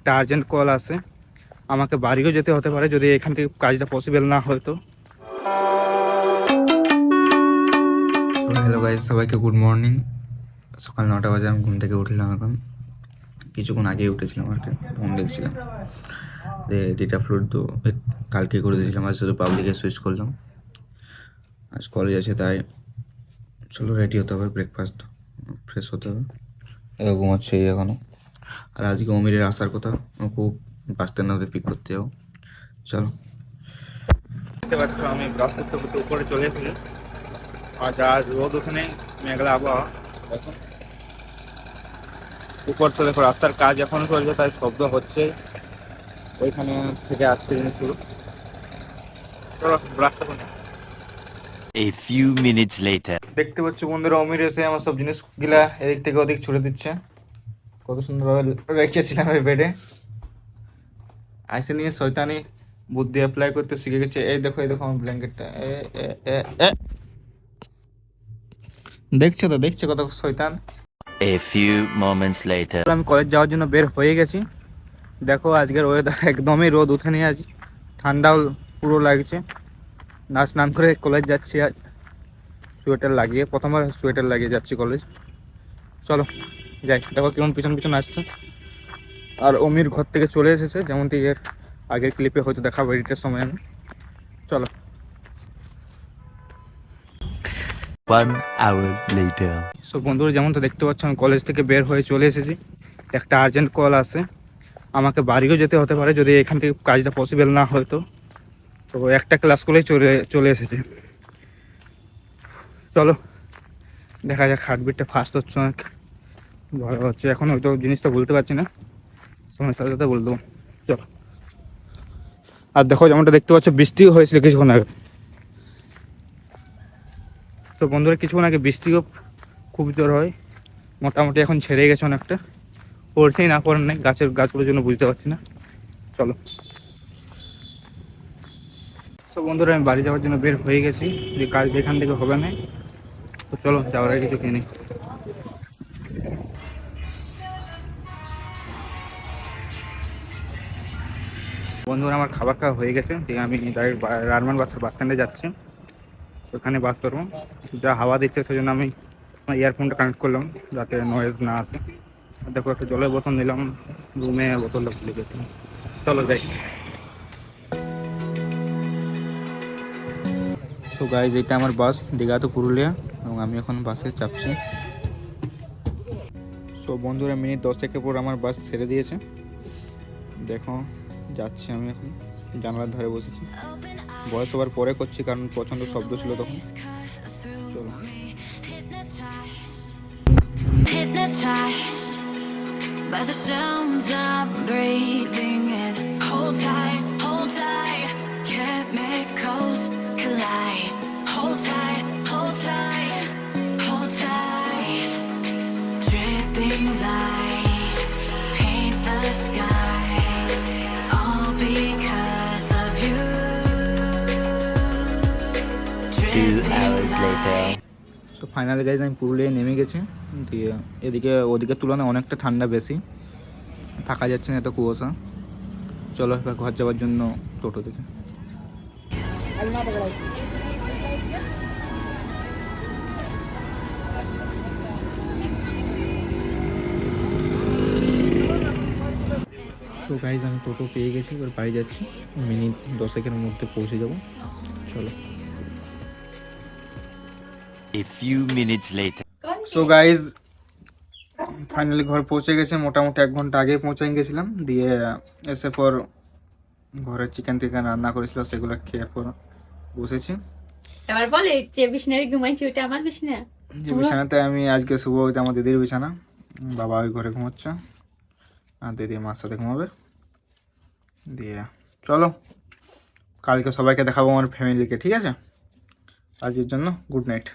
একটা urgent call আছে, আমাকে বাড়িও যেতে হতে পারে যদি এখান থেকে কাজটা পসিবল না হয় তো। হ্যালো গাইজ, সবাইকে গুড মর্নিং। সকাল 9টা বাজে আমি ঘুম থেকে উঠলাম। এখন কিছুক্ষণ আগেই উঠেছিলাম আর কি, ফোন দেখছিলাম। এডিট আপলোড তো কালকে করে দিয়েছিলাম, আজ শুধু পাবলিকে সুইচ করলাম। আজ কলেজ আছে তাই চলো রেডি হতে হবে, ব্রেকফাস্ট ফ্রেশ হতে হবে। ঘুমাচ্ছে এখনও। আর আজকে অমিরের আসার কথা, ওকে বাস স্ট্যান্ড হতে পিক করতে যাবো। চলো, দেখতে পাচ্ছ আমি ব্রাশ করতে করতে উপরে চলে এসেছি। আর যা রোদ ওখানে মেঘলা আবহাওয়া, এখন উপর চলে দেখো রাস্তার কাজ এখনো চলছে, তাই শব্দ হচ্ছে ওইখানে থেকে আসছে জিনিসগুলো। চলো ব্রাশটা করে নিই। A few minutes later. দেখতে পাচ্ছ বন্ধুরা, অমির এসে আমার সব জিনিসগুলা এদিক থেকে ওদিক ছুড়ে দিচ্ছে। কত সুন্দরভাবে রেখেছিলাম এই বেডে। আইসে নিয়ে শয়তানি বুদ্ধি অ্যাপ্লাই করতে শিখে গেছে। এই দেখো আমার ব্ল্যাঙ্কেটটা, দেখছো কত শয়তান। A few moments later. আমি কলেজ যাওয়ার জন্য বের হয়ে গেছি। দেখো আজকের ওয়েদার একদমই রোদ উঠেনি, আজ ঠান্ডাও পুরো লাগছে। না স্নান করে কলেজ যাচ্ছি আজ, সোয়েটার লাগিয়ে, প্রথমবার সোয়েটার লাগিয়ে যাচ্ছি কলেজ। চলো যাই। দেখো কেমন পিছন আসছে। আর অমির ঘর থেকে চলে এসেছে, যেমন থেকে আগের ক্লিপে হয়তো দেখাবো এডিটের সময় আমি। চলো। 1 hour later. সো বন্ধুরা, যেমন তো দেখতে পাচ্ছ আমি কলেজ থেকে বের হয়ে চলে এসেছি। একটা আর্জেন্ট কল আছে, আমাকে বাড়িও যেতে হতে পারে যদি এখান থেকে কাজটা পসিবল না হয় তো। একটা ক্লাস করেই চলে এসেছে। চলো দেখা যাক। হার্টবিটটা ফাস্ট হচ্ছে, অনেক ভালো হচ্ছে। এখন হয়তো জিনিসটা বলতে পারছি না, সময়ের সাথে সাথে বলে দেবো। চলো। আর দেখো যেমনটা দেখতে পাচ্ছ বৃষ্টিও হয়েছিল কিছুক্ষণ আগে। তো বন্ধুরা, কিছুক্ষণ আগে বৃষ্টিও খুব জোর হয়, মোটামুটি এখন ছেড়ে গেছে অনেকটা। পড়ছেই না পড়েন নাই, গাছগুলোর জন্য বুঝতে পারছি না। চলো। তো বন্ধুরা, আমি বাড়ি যাওয়ার জন্য বের হয়ে গেছি, যে কাজ এখান থেকে হবে না। তো চলো যাওয়ার আগে কিছু কিনি। বন্ধুরা, আমার খাবার খাওয়া হয়ে গেছে, দিয়ে আমি ডাইরেক্ট রারমান বাস স্ট্যান্ডে যাচ্ছি। ওখানে বাস ধরবো। যা হাওয়া দিচ্ছে সেজন্য আমি আমার ইয়ারফোনটা কানেক্ট করলাম যাতে নয়েজ না আসে। আর দেখো একটা জলের বোতল নিলাম, রুমে বোতলটা ভুলে গেছিলাম। চলো যাই। তো গাইজ, এটা আমার বাস দীঘা তো পুরুলিয়া, এবং আমি এখন বাসে চাপছি। সো বন্ধুরা, মিনিট 10 পর আমার বাস ছেড়ে দিয়েছে। দেখো যাচ্ছি আমি এখন, জানলার ধারে বসেছি। বয়স ওভার পরে করছি কারণ প্রচণ্ড শব্দ ছিল তখন। চলো। Hypnotized by the sounds I'm breathing in. Hold tight, chemicals collide. Hold tight, hold tight, hold tight. Dripping lights paint the skies, all because of you. 2 hours later. তো ফাইনালি গাইজ আমি পুরুলিয়ায় নেমে গেছি। দিয়ে এদিকে ওদিকের তুলনায় অনেকটা ঠান্ডা বেশি, থাকা যাচ্ছে না, এত কুয়াশা। চলো এবার ঘর যাওয়ার জন্য টোটো দেখে। তো গাইজ আমি টোটো পেয়ে গেছি, এবার বাড়ি যাচ্ছি। মিনিট 10 মধ্যে পৌঁছে যাবো। চলো। A few minutes later. So guys finally ঘর পৌঁছে গেছে, মোটামুটি 1 ঘন্টা আগে পৌঁছে গেছিলাম। দিয়ে এসে পর ঘরে চিকেন রান্না করেছিল, সেগুলো খেয়ে পর বসেছি। এবার বলে যে বিছানায় ঘুমাইছি ওইটা আমার বিছানা। যে বিছানাতে আমি আজকে শুভ হইতে আমার দিদির বিছানা, বাবা ওই ঘরে ঘুমোচ্ছে, আর দিদি মার সাথে ঘুমাবে। দিয়ে চলো, কালকে সবাইকে দেখাবো আমার ফ্যামিলিকে, ঠিক আছে? আজকের জন্য গুড নাইট।